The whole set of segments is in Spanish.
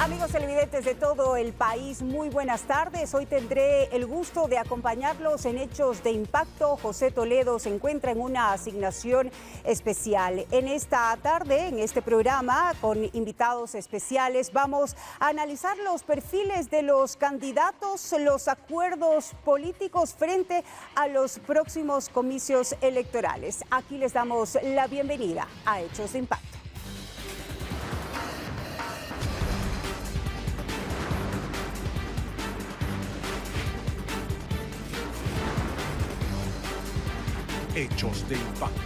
Amigos televidentes de todo el país, muy buenas tardes. Hoy tendré el gusto de acompañarlos en Hechos de Impacto. José Toledo se encuentra en una asignación especial. En esta tarde, en este programa, con invitados especiales, vamos a analizar los perfiles de los candidatos, los acuerdos políticos frente a los próximos comicios electorales. Aquí les damos la bienvenida a Hechos de Impacto. Hechos de Impacto.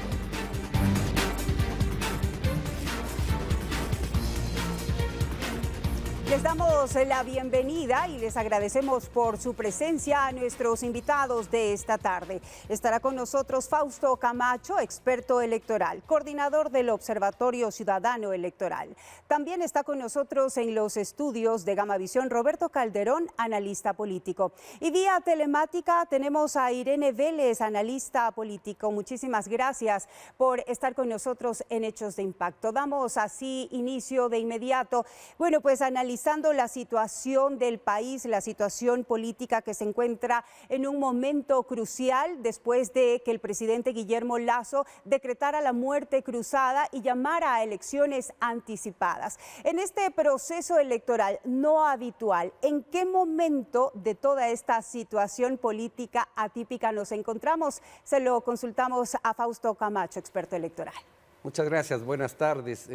Les damos la bienvenida y les agradecemos por su presencia a nuestros invitados de esta tarde. Estará con nosotros Fausto Camacho, experto electoral, coordinador del Observatorio Ciudadano Electoral. También está con nosotros en los estudios de Gamavisión Roberto Calderón, analista político. Y vía telemática tenemos a Irene Vélez, analista político. Muchísimas gracias por estar con nosotros en Hechos de Impacto. Damos así inicio de inmediato. Bueno, pues analizando la situación del país, la situación política que se encuentra en un momento crucial después de que el presidente Guillermo Lasso decretara la muerte cruzada y llamara a elecciones anticipadas. En este proceso electoral no habitual, ¿en qué momento de toda esta situación política atípica nos encontramos? Se lo consultamos a Fausto Camacho, experto electoral. Muchas gracias, buenas tardes.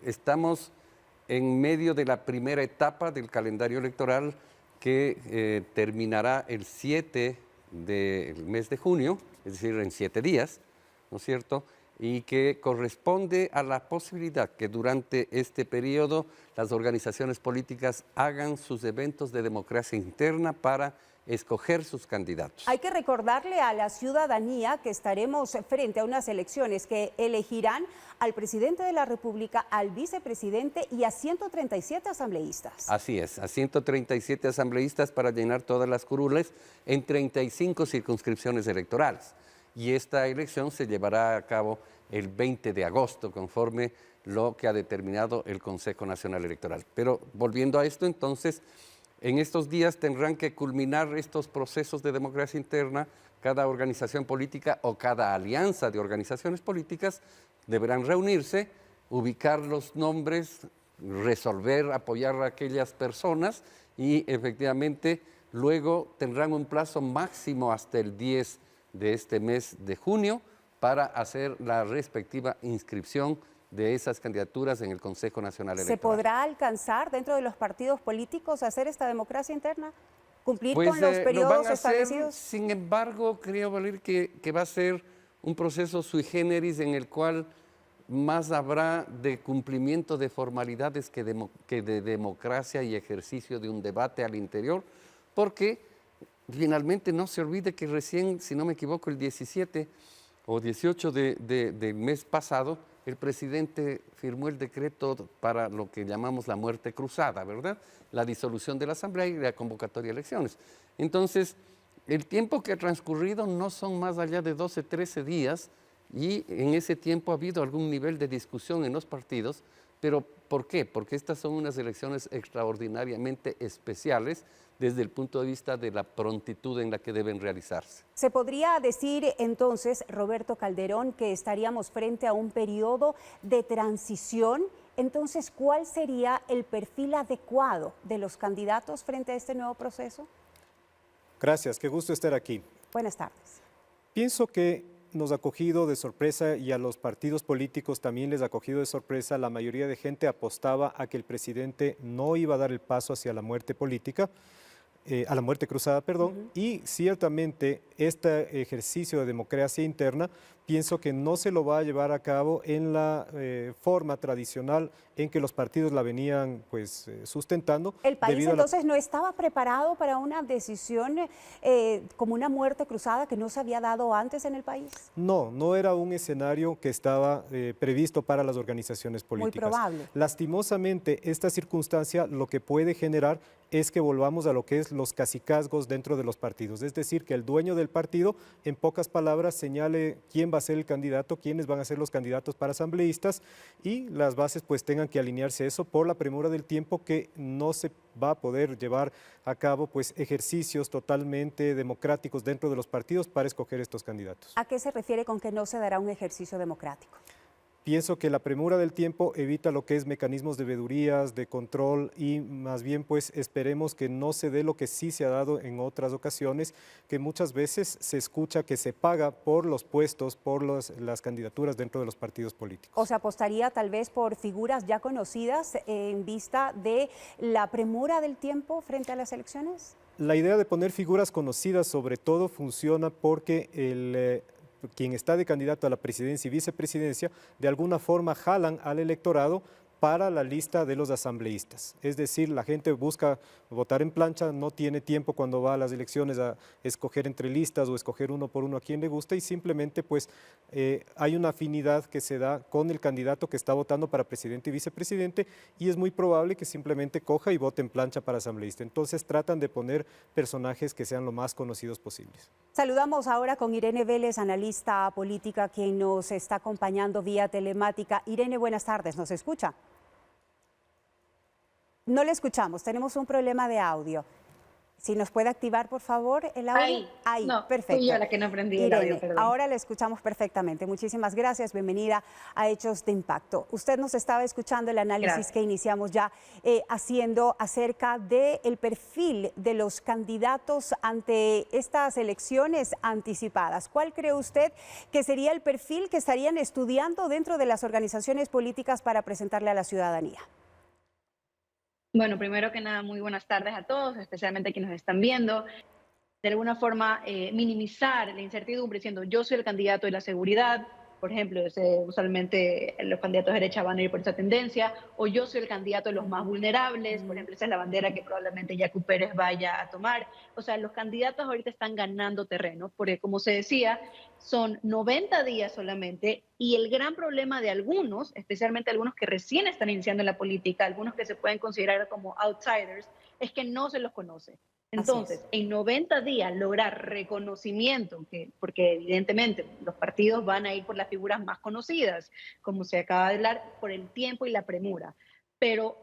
Estamos en medio de la primera etapa del calendario electoral que terminará el 7 del mes de junio, es decir, en 7 días, ¿no es cierto?, y que corresponde a la posibilidad que durante este periodo las organizaciones políticas hagan sus eventos de democracia interna para escoger sus candidatos. Hay que recordarle a la ciudadanía que estaremos frente a unas elecciones que elegirán al presidente de la República, al vicepresidente y a 137 asambleístas. Así es, a 137 asambleístas para llenar todas las curules en 35 circunscripciones electorales. Y esta elección se llevará a cabo el 20 de agosto, conforme lo que ha determinado el Consejo Nacional Electoral. Pero volviendo a esto, entonces, en estos días tendrán que culminar estos procesos de democracia interna. Cada organización política o cada alianza de organizaciones políticas deberán reunirse, ubicar los nombres, resolver, apoyar a aquellas personas y efectivamente luego tendrán un plazo máximo hasta el 10 de este mes de junio para hacer la respectiva inscripción de esas candidaturas en el Consejo Nacional Electoral. ¿Se podrá alcanzar dentro de los partidos políticos hacer esta democracia interna? ¿Cumplir con los periodos establecidos? Sin embargo, creo, Valer, que va a ser un proceso sui generis en el cual más habrá de cumplimiento de formalidades que de democracia y ejercicio de un debate al interior, porque finalmente no se olvide que recién, si no me equivoco, el 17 o 18 del mes pasado, el presidente firmó el decreto para lo que llamamos la muerte cruzada, ¿verdad? La disolución de la Asamblea y la convocatoria de elecciones. Entonces, el tiempo que ha transcurrido no son más allá de 12, 13 días y en ese tiempo ha habido algún nivel de discusión en los partidos, pero ¿por qué? Porque estas son unas elecciones extraordinariamente especiales desde el punto de vista de la prontitud en la que deben realizarse. ¿Se podría decir entonces, Roberto Calderón, que estaríamos frente a un periodo de transición? Entonces, ¿cuál sería el perfil adecuado de los candidatos frente a este nuevo proceso? Gracias, qué gusto estar aquí. Buenas tardes. Pienso que nos ha cogido de sorpresa y a los partidos políticos también les ha cogido de sorpresa. La mayoría de gente apostaba a que el presidente no iba a dar el paso hacia la muerte política, a la muerte cruzada, perdón, y ciertamente este ejercicio de democracia interna pienso que no se lo va a llevar a cabo en la forma tradicional en que los partidos la venían pues sustentando. ¿El país entonces no estaba preparado para una decisión como una muerte cruzada que no se había dado antes en el país? No, no era un escenario que estaba previsto para las organizaciones políticas. Muy probable. Lastimosamente, esta circunstancia lo que puede generar es que volvamos a lo que es los cacicazgos dentro de los partidos, es decir, que el dueño del partido, en pocas palabras, señale quién va va a ser el candidato, quiénes van a ser los candidatos para asambleístas y las bases pues tengan que alinearse a eso por la premura del tiempo, que no se va a poder llevar a cabo pues ejercicios totalmente democráticos dentro de los partidos para escoger estos candidatos. ¿A qué se refiere con que no se dará un ejercicio democrático? Pienso que la premura del tiempo evita lo que es mecanismos de vedurías, de control, y más bien pues esperemos que no se dé lo que sí se ha dado en otras ocasiones, que muchas veces se escucha que se paga por los puestos, por las candidaturas dentro de los partidos políticos. ¿O se apostaría tal vez por figuras ya conocidas en vista de la premura del tiempo frente a las elecciones? La idea de poner figuras conocidas sobre todo funciona porque quien está de candidato a la presidencia y vicepresidencia, de alguna forma jalan al electorado para la lista de los asambleístas. Es decir, la gente busca votar en plancha, no tiene tiempo cuando va a las elecciones a escoger entre listas o escoger uno por uno a quien le gusta, y simplemente pues hay una afinidad que se da con el candidato que está votando para presidente y vicepresidente, y es muy probable que simplemente coja y vote en plancha para asambleísta. Entonces tratan de poner personajes que sean lo más conocidos posibles. Saludamos ahora con Irene Vélez, analista política, quien nos está acompañando vía telemática. Irene, buenas tardes, ¿nos escucha? No le escuchamos, tenemos un problema de audio. Si nos puede activar, por favor, el audio. Ahí, no, perfecto. fui yo la que no prendí el audio, perdón. Ahora le escuchamos perfectamente. Muchísimas gracias, bienvenida a Hechos de Impacto. Usted nos estaba escuchando el análisis que iniciamos ya haciendo acerca del perfil de los candidatos ante estas elecciones anticipadas. ¿Cuál cree usted que sería el perfil que estarían estudiando dentro de las organizaciones políticas para presentarle a la ciudadanía? Bueno, primero que nada, muy buenas tardes a todos, especialmente a quienes nos están viendo. De alguna forma, minimizar la incertidumbre diciendo yo soy el candidato de la seguridad, por ejemplo, usualmente los candidatos de derecha van a ir por esa tendencia, o yo soy el candidato de los más vulnerables, por ejemplo, esa es la bandera que probablemente Yacu Pérez vaya a tomar. O sea, los candidatos ahorita están ganando terreno, porque como se decía, son 90 días solamente, y el gran problema de algunos, especialmente algunos que recién están iniciando en la política, algunos que se pueden considerar como outsiders, es que no se los conoce. Entonces, en 90 días lograr reconocimiento, porque evidentemente los partidos van a ir por las figuras más conocidas, como se acaba de hablar, por el tiempo y la premura. Pero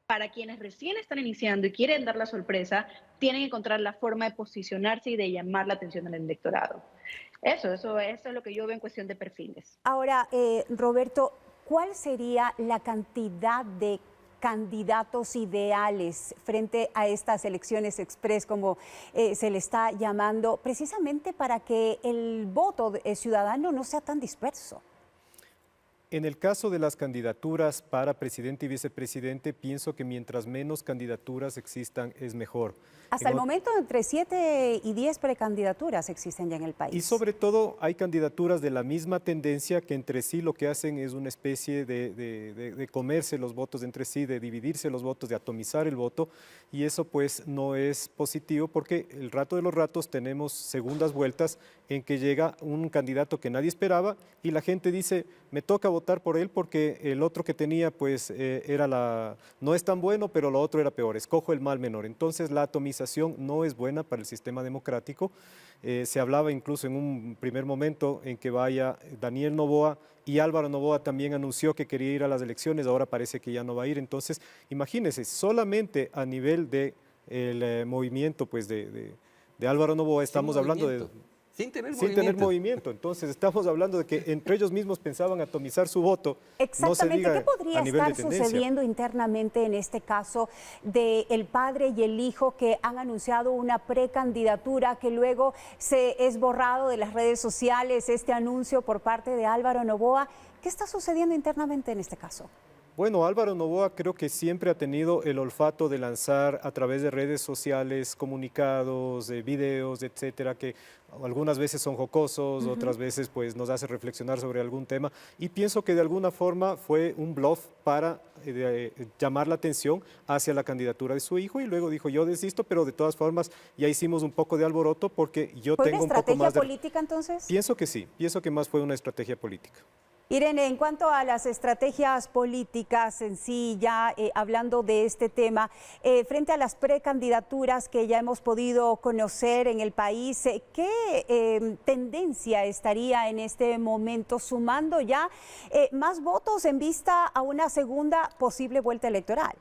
para quienes recién están iniciando y quieren dar la sorpresa, tienen que encontrar la forma de posicionarse y de llamar la atención del electorado. Eso es lo que yo veo en cuestión de perfiles. Ahora, Roberto, ¿cuál sería la cantidad de candidatos ideales frente a estas elecciones express, como se le está llamando, precisamente para que el voto ciudadano no sea tan disperso? En el caso de las candidaturas para presidente y vicepresidente, pienso que mientras menos candidaturas existan es mejor. Hasta el momento entre 7 y 10 precandidaturas existen ya en el país. Y sobre todo hay candidaturas de la misma tendencia que entre sí lo que hacen es una especie de comerse los votos entre sí, de dividirse los votos, de atomizar el voto, y eso pues no es positivo porque el rato de los ratos tenemos segundas vueltas en que llega un candidato que nadie esperaba y la gente dice, me toca votar por él porque el otro que tenía pues no es tan bueno, pero lo otro era peor, escojo el mal menor. Entonces la atomización no es buena para el sistema democrático. Se hablaba incluso en un primer momento en que vaya Daniel Noboa, y Álvaro Noboa también anunció que quería ir a las elecciones, ahora parece que ya no va a ir. Entonces imagínense, solamente a nivel del movimiento pues de Álvaro Noboa estamos hablando de... Sin tener movimiento. Entonces estamos hablando de que entre ellos mismos pensaban atomizar su voto. Exactamente. No se diga ¿Qué podría a nivel estar de tendencia sucediendo internamente en este caso del padre y el hijo que han anunciado una precandidatura que luego se es borrado de las redes sociales, este anuncio por parte de Álvaro Noboa? ¿Qué está sucediendo internamente en este caso? Bueno, Álvaro Noboa creo que siempre ha tenido el olfato de lanzar a través de redes sociales comunicados, videos, etcétera, que algunas veces son jocosos, otras veces pues nos hace reflexionar sobre algún tema, y pienso que de alguna forma fue un bluff para llamar la atención hacia la candidatura de su hijo, y luego dijo yo desisto, pero de todas formas ya hicimos un poco de alboroto porque yo tengo un poco más de... ¿Fue una estrategia política entonces? Pienso que sí, pienso que más fue una estrategia política. Irene, en cuanto a las estrategias políticas en sí, ya hablando de este tema, frente a las precandidaturas que ya hemos podido conocer en el país, ¿qué tendencia estaría en este momento sumando ya más votos en vista a una segunda posible vuelta electoral?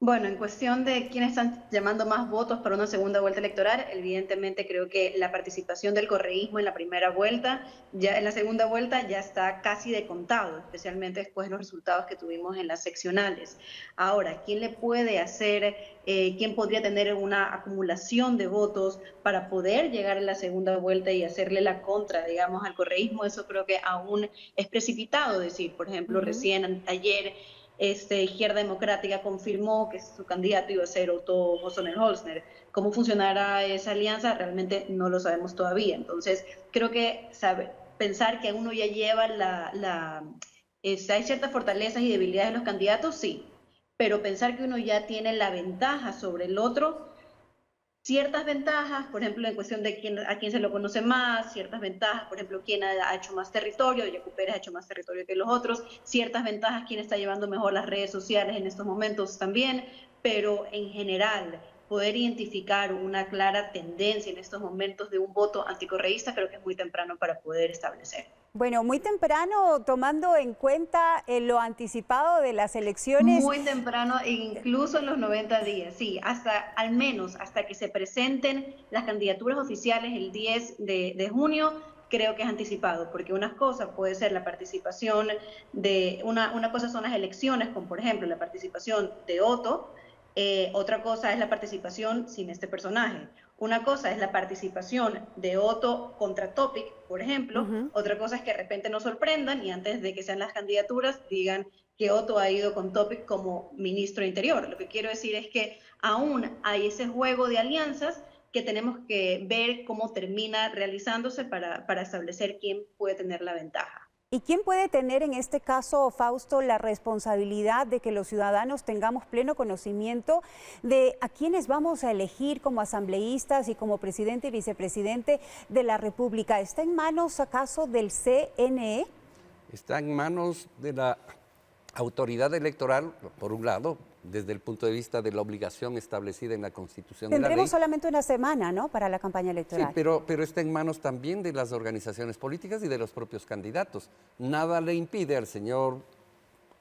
Bueno, en cuestión de quiénes están llamando más votos para una segunda vuelta electoral, evidentemente creo que la participación del correísmo en la primera vuelta, ya en la segunda vuelta ya está casi de contado, especialmente después de los resultados que tuvimos en las seccionales. Ahora, ¿quién le puede hacer, quién podría tener una acumulación de votos para poder llegar a la segunda vuelta y hacerle la contra, digamos, al correísmo? Eso creo que aún es precipitado decir. Por ejemplo, recién ayer Izquierda Democrática confirmó que su candidato iba a ser Otto Hosoner-Holzner. ¿Cómo funcionará esa alianza? Realmente no lo sabemos todavía. Entonces, creo que pensar que uno ya lleva hay ciertas fortalezas y debilidades de los candidatos, sí, pero pensar que uno ya tiene la ventaja sobre el otro, ciertas ventajas, por ejemplo, en cuestión de a quién se lo conoce más, ciertas ventajas, por ejemplo, quién ha hecho más territorio, Yacu Pérez ha hecho más territorio que los otros, ciertas ventajas, quién está llevando mejor las redes sociales en estos momentos también, pero en general, poder identificar una clara tendencia en estos momentos de un voto anticorreísta creo que es muy temprano para poder establecer. Bueno, muy temprano, tomando en cuenta lo anticipado de las elecciones. Muy temprano, incluso en los 90 días, sí, al menos hasta que se presenten las candidaturas oficiales el 10 de junio, creo que es anticipado, porque una cosa puede ser la participación una cosa son las elecciones, como por ejemplo la participación de Otto, otra cosa es la participación sin este personaje. Una cosa es la participación de Otto contra Topic, por ejemplo. Otra cosa es que de repente nos sorprendan y antes de que sean las candidaturas digan que Otto ha ido con Topic como ministro de Interior. Lo que quiero decir es que aún hay ese juego de alianzas que tenemos que ver cómo termina realizándose para establecer quién puede tener la ventaja. ¿Y quién puede tener en este caso, Fausto, la responsabilidad de que los ciudadanos tengamos pleno conocimiento de a quiénes vamos a elegir como asambleístas y como presidente y vicepresidente de la República? ¿Está en manos acaso del CNE? Está en manos de la autoridad electoral, por un lado, desde el punto de vista de la obligación establecida en la Constitución de la ley. Tendremos solamente una semana, ¿no?, para la campaña electoral. Sí, pero está en manos también de las organizaciones políticas y de los propios candidatos. Nada le impide al señor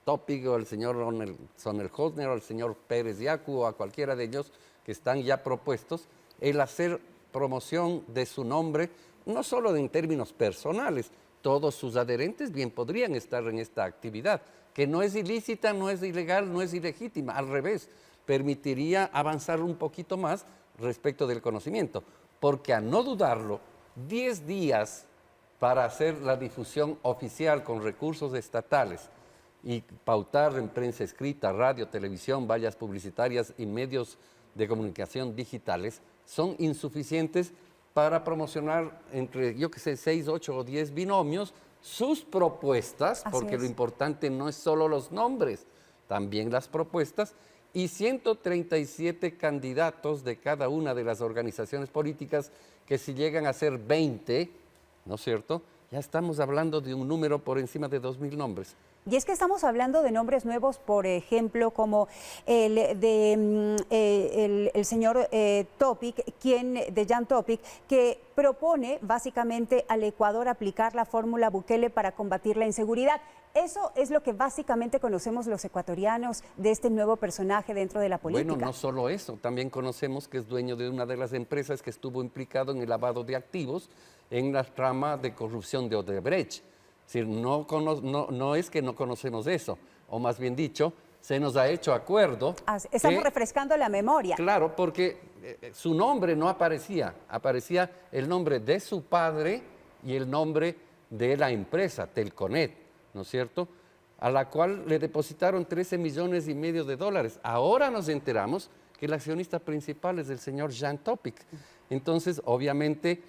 Topic o al señor Hosoner-Holzner o al señor Pérez Yacu o a cualquiera de ellos que están ya propuestos el hacer promoción de su nombre, no solo en términos personales, todos sus adherentes bien podrían estar en esta actividad, que no es ilícita, no es ilegal, no es ilegítima, al revés, permitiría avanzar un poquito más respecto del conocimiento, porque a no dudarlo, 10 días para hacer la difusión oficial con recursos estatales y pautar en prensa escrita, radio, televisión, vallas publicitarias y medios de comunicación digitales son insuficientes para promocionar entre, yo que sé, 6, 8 o 10 binomios, sus propuestas, porque lo importante no es solo los nombres, también las propuestas, y 137 candidatos de cada una de las organizaciones políticas, que si llegan a ser 20, ¿no es cierto?, ya estamos hablando de un número por encima de 2.000 nombres. Y es que estamos hablando de nombres nuevos, por ejemplo, como el señor Topic, de Jan Topic, que propone básicamente al Ecuador aplicar la fórmula Bukele para combatir la inseguridad. Eso es lo que básicamente conocemos los ecuatorianos de este nuevo personaje dentro de la política. Bueno, no solo eso, también conocemos que es dueño de una de las empresas que estuvo implicado en el lavado de activos en la trama de corrupción de Odebrecht. Es decir, no es que no conocemos eso, o más bien dicho, se nos ha hecho acuerdo. Estamos refrescando la memoria. Claro, porque su nombre no aparecía, aparecía el nombre de su padre y el nombre de la empresa, Telconet, ¿no es cierto?, a la cual le depositaron 13,5 millones de dólares. Ahora nos enteramos que el accionista principal es el señor Jan Topic. Entonces, obviamente,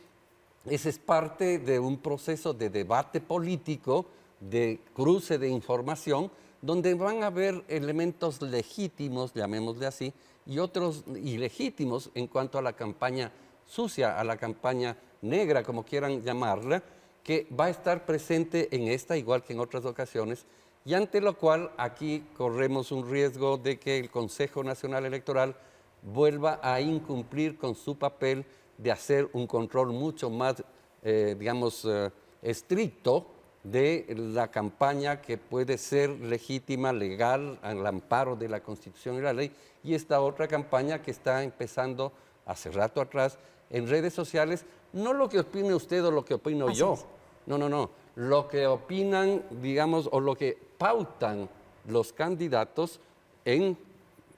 ese es parte de un proceso de debate político, de cruce de información, donde van a haber elementos legítimos, llamémosle así, y otros ilegítimos en cuanto a la campaña sucia, a la campaña negra, como quieran llamarla, que va a estar presente en esta, igual que en otras ocasiones, y ante lo cual aquí corremos un riesgo de que el Consejo Nacional Electoral vuelva a incumplir con su papel de hacer un control mucho más, estricto de la campaña que puede ser legítima, legal, al amparo de la Constitución y la ley, y esta otra campaña que está empezando hace rato atrás en redes sociales, no lo que opine usted o lo que opino yo, no, lo que opinan, digamos, o lo que pautan los candidatos en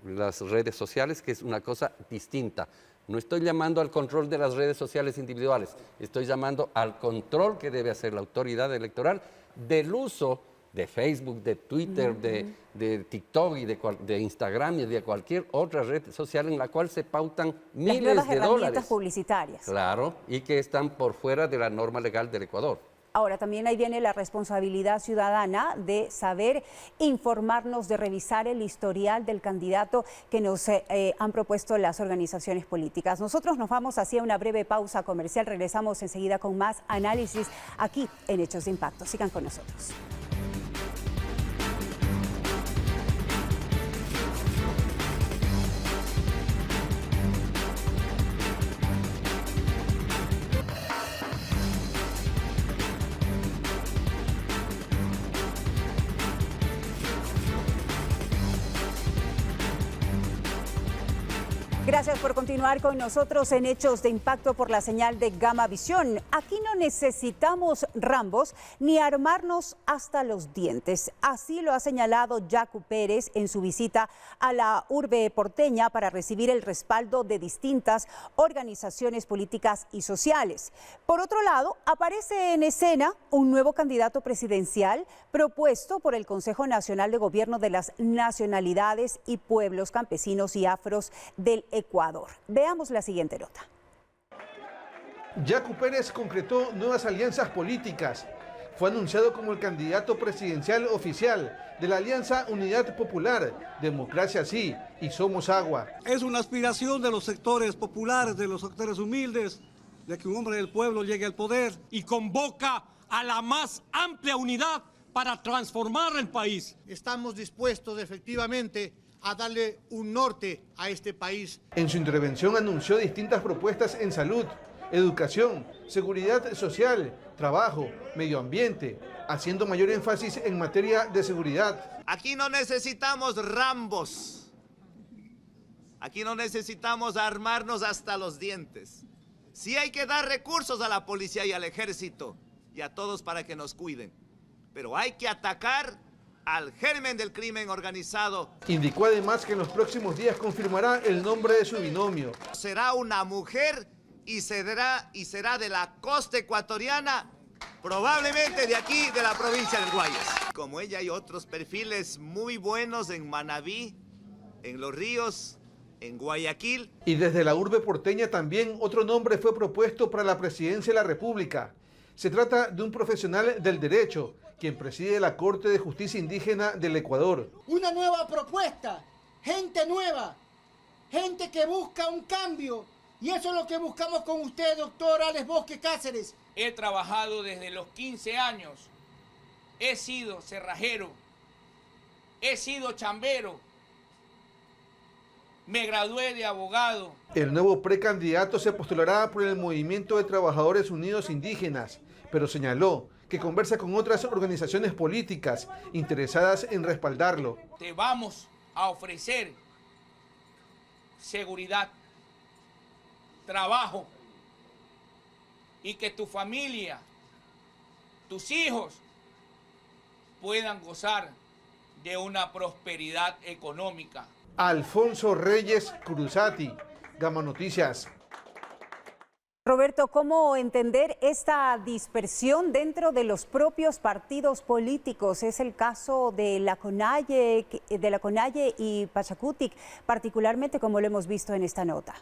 las redes sociales, que es una cosa distinta. No estoy llamando al control de las redes sociales individuales, estoy llamando al control que debe hacer la autoridad electoral del uso de Facebook, de Twitter, de TikTok y de Instagram y de cualquier otra red social en la cual se pautan miles de dólares. Las nuevas herramientas publicitarias. Claro, y que están por fuera de la norma legal del Ecuador. Ahora, también ahí viene la responsabilidad ciudadana de saber informarnos, de revisar el historial del candidato que nos han propuesto las organizaciones políticas. Nosotros nos vamos hacia una breve pausa comercial. Regresamos enseguida con más análisis aquí en Hechos de Impacto. Sigan con nosotros. Gracias por continuar con nosotros en Hechos de Impacto por la señal de Gama Visión. Aquí no necesitamos rambos ni armarnos hasta los dientes. Así lo ha señalado Yacu Pérez en su visita a la urbe porteña para recibir el respaldo de distintas organizaciones políticas y sociales. Por otro lado, aparece en escena un nuevo candidato presidencial propuesto por el Consejo Nacional de Gobierno de las Nacionalidades y Pueblos Campesinos y Afros del Ecuador. Veamos la siguiente nota. Yacu Pérez concretó nuevas alianzas políticas. Fue anunciado como el candidato presidencial oficial de la Alianza Unidad Popular, Democracia Sí y Somos Agua. Es una aspiración de los sectores populares, de los sectores humildes, de que un hombre del pueblo llegue al poder. Y convoca a la más amplia unidad para transformar el país. Estamos dispuestos efectivamente a darle un norte a este país. En su intervención anunció distintas propuestas en salud, educación, seguridad social, trabajo, medio ambiente, haciendo mayor énfasis en materia de seguridad. Aquí no necesitamos rambos, aquí no necesitamos armarnos hasta los dientes. Sí hay que dar recursos a la policía y al ejército y a todos para que nos cuiden, pero hay que atacar al germen del crimen organizado. Indicó además que en los próximos días confirmará el nombre de su binomio. Será una mujer y será de la costa ecuatoriana, probablemente de aquí, de la provincia del Guayas. Como ella hay otros perfiles muy buenos en Manabí, en Los Ríos, en Guayaquil. Y desde la urbe porteña también otro nombre fue propuesto para la presidencia de la República. Se trata de un profesional del derecho, quien preside la Corte de Justicia Indígena del Ecuador. Una nueva propuesta, gente nueva, gente que busca un cambio. Y eso es lo que buscamos con usted, doctor Alex Bosque Cáceres. He trabajado desde los 15 años. He sido cerrajero. He sido chambero. Me gradué de abogado. El nuevo precandidato se postulará por el Movimiento de Trabajadores Unidos Indígenas, pero señaló que conversa con otras organizaciones políticas interesadas en respaldarlo. Te vamos a ofrecer seguridad, trabajo y que tu familia, tus hijos puedan gozar de una prosperidad económica. Alfonso Reyes Cruzati, Gama Noticias. Roberto, ¿cómo entender esta dispersión dentro de los propios partidos políticos? Es el caso de la CONAIE y Pachacutic, particularmente como lo hemos visto en esta nota.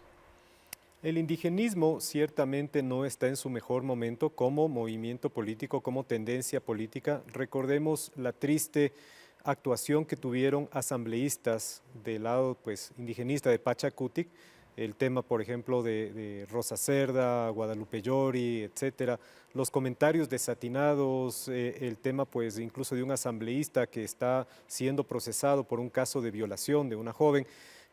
El indigenismo ciertamente no está en su mejor momento como movimiento político, como tendencia política. Recordemos la triste actuación que tuvieron asambleístas del lado indigenista de Pachacutic, el tema, por ejemplo, de Rosa Cerda, Guadalupe Llori, etcétera, los comentarios desatinados, el tema pues incluso de un asambleísta que está siendo procesado por un caso de violación de una joven.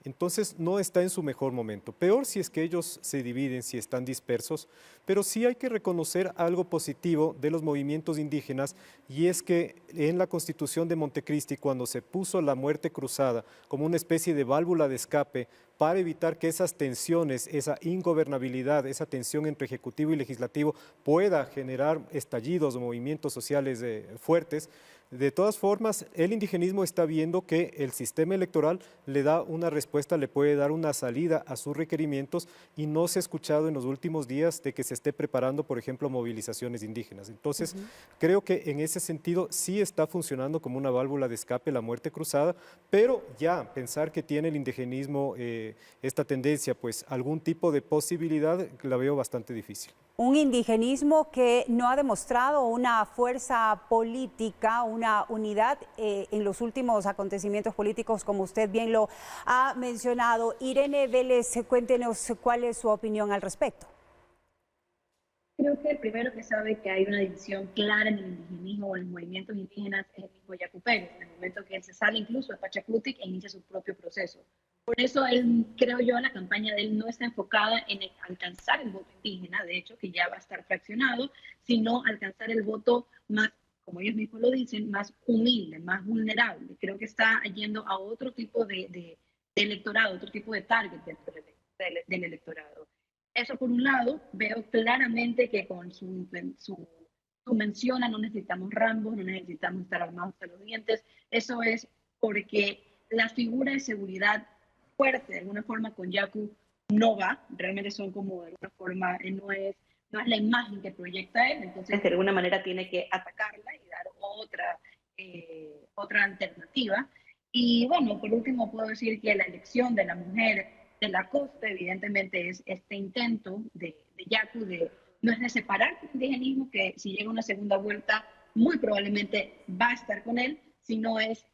Entonces no está en su mejor momento. Peor si es que ellos se dividen, si están dispersos, pero sí hay que reconocer algo positivo de los movimientos indígenas, y es que en la Constitución de Montecristi, cuando se puso la muerte cruzada como una especie de válvula de escape para evitar que esas tensiones, esa ingobernabilidad, esa tensión entre ejecutivo y legislativo pueda generar estallidos o movimientos sociales fuertes, de todas formas, el indigenismo está viendo que el sistema electoral le da una respuesta, le puede dar una salida a sus requerimientos, y no se ha escuchado en los últimos días de que se esté preparando, por ejemplo, movilizaciones indígenas. Entonces, creo que en ese sentido sí está funcionando como una válvula de escape la muerte cruzada, pero ya pensar que tiene el indigenismo esta tendencia, pues algún tipo de posibilidad, la veo bastante difícil. Un indigenismo que no ha demostrado una fuerza política, una unidad en los últimos acontecimientos políticos, como usted bien lo ha mencionado. Irene Vélez, cuéntenos cuál es su opinión al respecto. Creo que el primero que sabe que hay una división clara en el indigenismo o en los movimientos indígenas es el mismo Yacu Pérez, en el momento que él se sale incluso de Pachacutic e inicia su propio proceso. Por eso creo yo, la campaña de él no está enfocada en alcanzar el voto indígena, de hecho, que ya va a estar fraccionado, sino alcanzar el voto más, como ellos mismos lo dicen, más humilde, más vulnerable. Creo que está yendo a otro tipo de electorado, otro tipo de target del electorado. Eso por un lado. Veo claramente que con su mención a no necesitamos rambos, no necesitamos estar armados hasta los dientes. Eso es porque la figura de seguridad fuerte, de alguna forma, con Yacu no va. Realmente son como, de alguna forma, no es la imagen que proyecta él. Entonces, de alguna manera, tiene que atacarla y dar otra alternativa. Y bueno, por último, puedo decir que la elección de la mujer de la costa, evidentemente, es este intento de Yacu no es de separar el indigenismo, que si llega una segunda vuelta, muy probablemente va a estar con él, sino es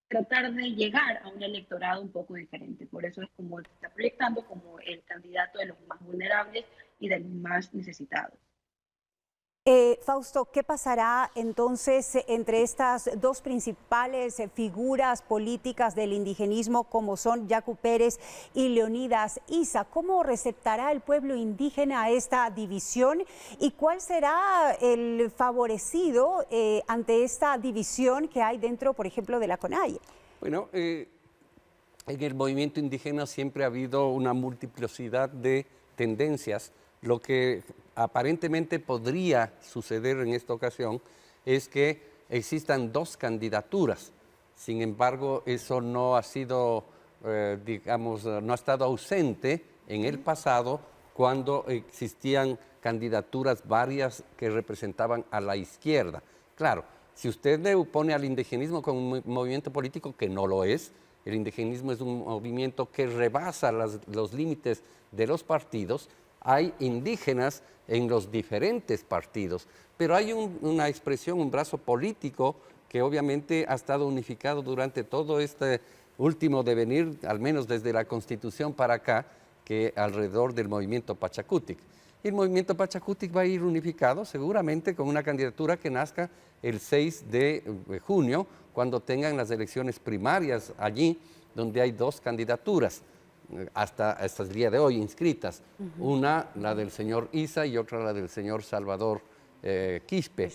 tratar de llegar a un electorado un poco diferente. Por eso es como él se está proyectando como el candidato de los más vulnerables y de los más necesitados. Fausto, ¿qué pasará entonces entre estas dos principales figuras políticas del indigenismo, como son Yacu Pérez y Leonidas Issa? ¿Cómo receptará el pueblo indígena a esta división y cuál será el favorecido ante esta división que hay dentro, por ejemplo, de la CONAIE? Bueno, en el movimiento indígena siempre ha habido una multiplicidad de tendencias. Lo que aparentemente podría suceder en esta ocasión es que existan dos candidaturas. Sin embargo, eso no ha sido, no ha estado ausente en el pasado, cuando existían candidaturas varias que representaban a la izquierda. Claro, si usted le opone al indigenismo como un movimiento político, que no lo es, el indigenismo es un movimiento que rebasa los límites de los partidos. Hay indígenas en los diferentes partidos, pero hay una expresión, un brazo político que obviamente ha estado unificado durante todo este último devenir, al menos desde la Constitución para acá, que alrededor del movimiento Pachacutic. Y el movimiento Pachacutic va a ir unificado seguramente con una candidatura que nazca el 6 de junio, cuando tengan las elecciones primarias allí, donde hay dos candidaturas hasta el día de hoy inscritas, una la del señor Issa y otra la del señor Salvador Quispe,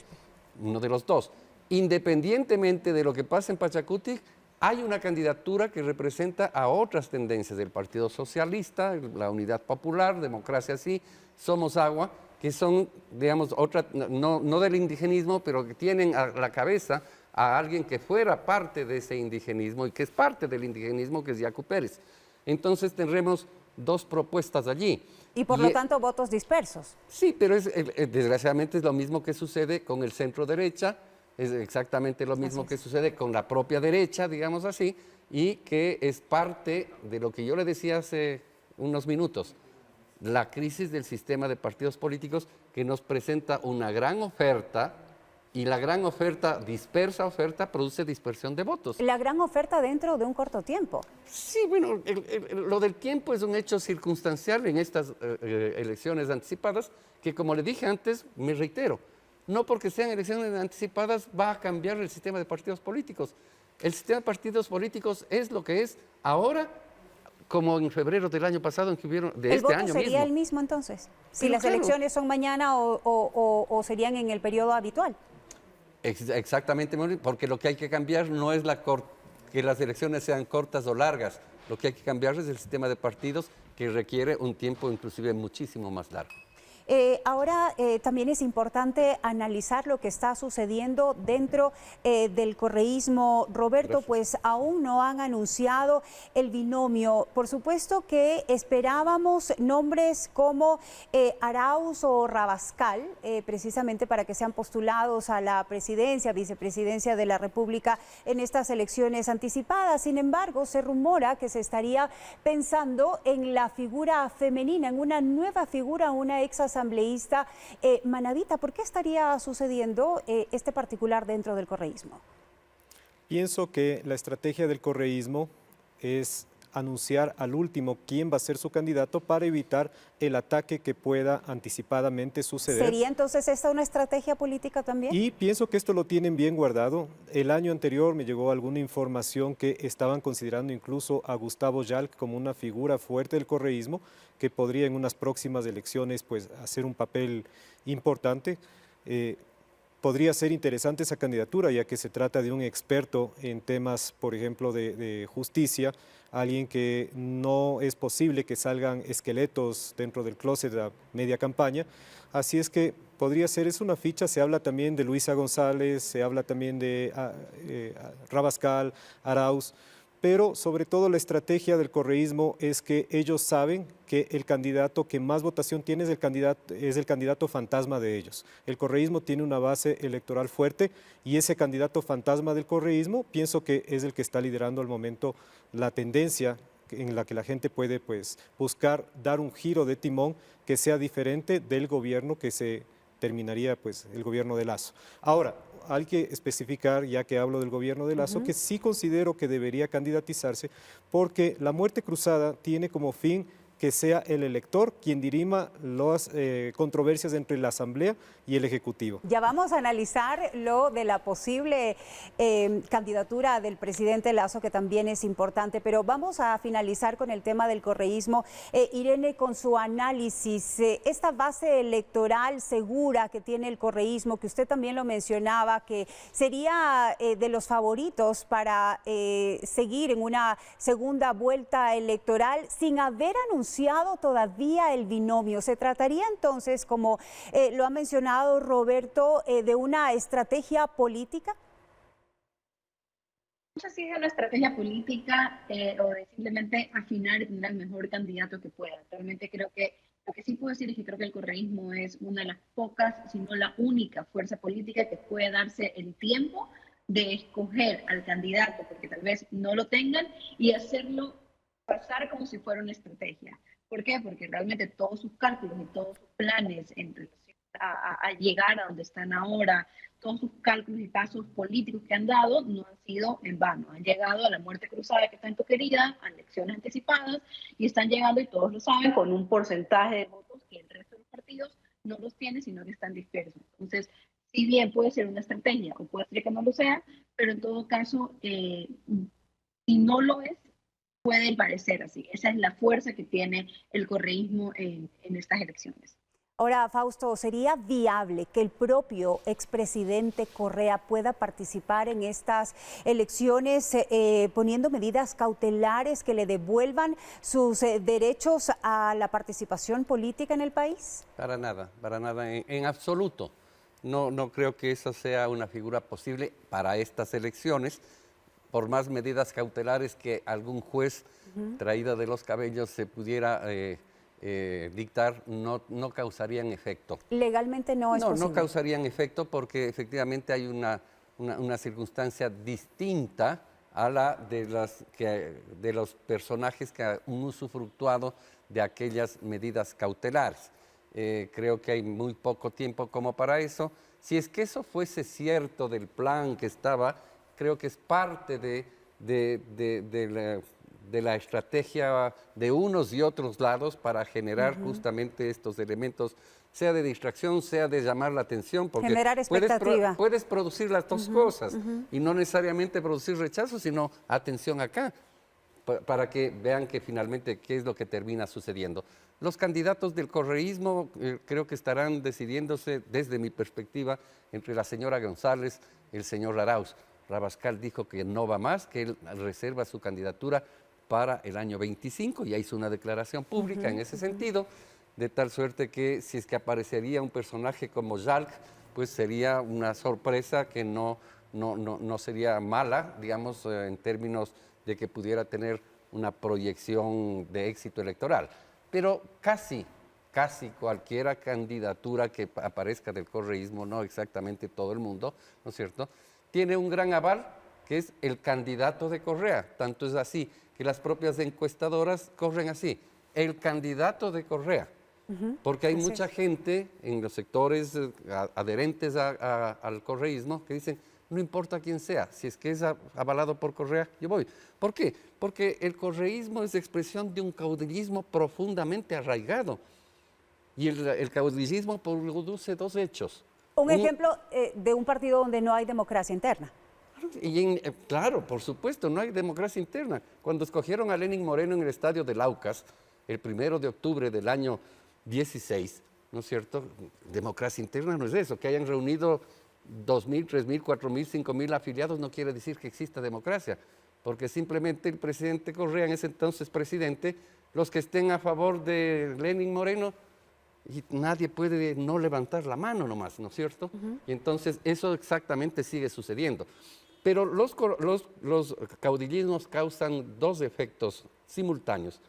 uno de los dos. Independientemente de lo que pase en Pachacutic, hay una candidatura que representa a otras tendencias del Partido Socialista, la Unidad Popular, Democracia Sí, Somos Agua, que son, digamos, no del indigenismo, pero que tienen a la cabeza a alguien que fuera parte de ese indigenismo y que es parte del indigenismo, que es Yacu Pérez. Entonces tendremos dos propuestas allí. Y por lo tanto votos dispersos. Sí, pero desgraciadamente es lo mismo que sucede con el centro derecha, es exactamente lo mismo que sucede con la propia derecha, digamos así, y que es parte de lo que yo le decía hace unos minutos, la crisis del sistema de partidos políticos, que nos presenta una gran oferta, Y la gran oferta, dispersa oferta, produce dispersión de votos. La gran oferta dentro de un corto tiempo. Sí, bueno, lo del tiempo es un hecho circunstancial en estas elecciones anticipadas, que como le dije antes, me reitero, no porque sean elecciones anticipadas va a cambiar el sistema de partidos políticos. El sistema de partidos políticos es lo que es ahora, como en febrero del año pasado, en que hubieron, de este año mismo. ¿El voto sería el mismo entonces? Si Pero las claro, elecciones son mañana o serían en el periodo habitual. Exactamente, porque lo que hay que cambiar no es que las elecciones sean cortas o largas. Lo que hay que cambiar es el sistema de partidos, que requiere un tiempo inclusive muchísimo más largo. Ahora también es importante analizar lo que está sucediendo dentro del correísmo. Roberto, pues aún no han anunciado el binomio. Por supuesto que esperábamos nombres como Arauz o Rabascal, precisamente para que sean postulados a la presidencia, vicepresidencia de la República en estas elecciones anticipadas. Sin embargo, se rumora que se estaría pensando en la figura femenina, en una nueva figura, una ex asambleísta. Manavita, ¿por qué estaría sucediendo este particular dentro del correísmo? Pienso que la estrategia del correísmo es anunciar al último quién va a ser su candidato para evitar el ataque que pueda anticipadamente suceder. ¿Sería entonces esta una estrategia política también? Y pienso que esto lo tienen bien guardado. El año anterior me llegó alguna información que estaban considerando incluso a Gustavo Yalc como una figura fuerte del correísmo que podría en unas próximas elecciones pues hacer un papel importante. Podría ser interesante esa candidatura, ya que se trata de un experto en temas, por ejemplo, de justicia, alguien que no es posible que salgan esqueletos dentro del closet a media campaña. Así es que podría ser, es una ficha. Se habla también de Luisa González, se habla también de Rabascal, Arauz, pero sobre todo la estrategia del correísmo es que ellos saben que el candidato que más votación tiene es el candidato fantasma de ellos. El correísmo tiene una base electoral fuerte y ese candidato fantasma del correísmo pienso que es el que está liderando al momento la tendencia en la que la gente puede pues, buscar dar un giro de timón que sea diferente del gobierno que se terminaría pues, el gobierno de Lasso. Ahora, hay que especificar, ya que hablo del gobierno de Lasso, que sí considero que debería candidatizarse porque la muerte cruzada tiene como fin que sea el elector quien dirima las controversias entre la Asamblea y el Ejecutivo. Ya vamos a analizar lo de la posible candidatura del presidente Lasso, que también es importante, pero vamos a finalizar con el tema del correísmo. Irene, con su análisis, esta base electoral segura que tiene el correísmo, que usted también lo mencionaba, que sería de los favoritos para seguir en una segunda vuelta electoral sin haber anunciado todavía el binomio. ¿Se trataría entonces, como lo ha mencionado Roberto, de una estrategia política? No sé si es una estrategia política o de simplemente afinar y tener el mejor candidato que pueda. Realmente creo que lo que sí puedo decir es que creo que el correísmo es una de las pocas, si no la única fuerza política que puede darse el tiempo de escoger al candidato, porque tal vez no lo tengan, y hacerlo pasar como si fuera una estrategia. ¿Por qué? Porque realmente todos sus cálculos y todos sus planes en relación a llegar a donde están ahora, todos sus cálculos y pasos políticos que han dado no han sido en vano. Han llegado a la muerte cruzada que tanto querían, a elecciones anticipadas, y están llegando, y todos lo saben, con un porcentaje de votos que el resto de los partidos no los tiene, sino que están dispersos. Entonces, si bien puede ser una estrategia o puede ser que no lo sea, pero en todo caso, si no lo es, puede parecer así. Esa es la fuerza que tiene el correísmo en estas elecciones. Ahora, Fausto, ¿sería viable que el propio expresidente Correa pueda participar en estas elecciones poniendo medidas cautelares que le devuelvan sus derechos a la participación política en el país? Para nada, en absoluto. No creo que esa sea una figura posible para estas elecciones. Por más medidas cautelares que algún juez traído de los cabellos se pudiera dictar, no causarían efecto. Legalmente no es posible. No causarían efecto porque efectivamente hay una circunstancia distinta a la de los personajes que han usufructuado de aquellas medidas cautelares. Creo que hay muy poco tiempo como para eso. Si es que eso fuese cierto del plan que estaba, creo que es parte de la estrategia de unos y otros lados para generar justamente estos elementos, sea de distracción, sea de llamar la atención, porque generar expectativa. puedes producir las dos cosas y no necesariamente producir rechazo, sino atención acá, para que vean que finalmente qué es lo que termina sucediendo. Los candidatos del correísmo creo que estarán decidiéndose, desde mi perspectiva, entre la señora González y el señor Arauz. Rabascal dijo que no va más, que él reserva su candidatura para el año 25, ya hizo una declaración pública en ese sentido, de tal suerte que si es que aparecería un personaje como Jalk, pues sería una sorpresa que no sería mala, digamos, en términos de que pudiera tener una proyección de éxito electoral. Pero casi cualquier candidatura que aparezca del correísmo, no exactamente todo el mundo, ¿no es cierto?, tiene un gran aval, que es el candidato de Correa. Tanto es así que las propias encuestadoras corren así, el candidato de Correa. Porque hay mucha gente en los sectores adherentes al correísmo que dicen, no importa quién sea, si es que es avalado por Correa, yo voy. ¿Por qué? Porque el correísmo es expresión de un caudillismo profundamente arraigado. Y el caudillismo produce dos hechos. Un ejemplo de un partido donde no hay democracia interna. Claro, por supuesto, no hay democracia interna. Cuando escogieron a Lenín Moreno en el estadio del Aucas, el 1 de octubre del año 16, ¿no es cierto? Democracia interna no es eso, que hayan reunido 2.000, 3.000, 4.000, 5.000 afiliados no quiere decir que exista democracia, porque simplemente el presidente Correa, en ese entonces presidente, los que estén a favor de Lenín Moreno, y nadie puede no levantar la mano nomás, ¿no es cierto? Y entonces eso exactamente sigue sucediendo. Pero los caudillismos causan dos efectos simultáneos.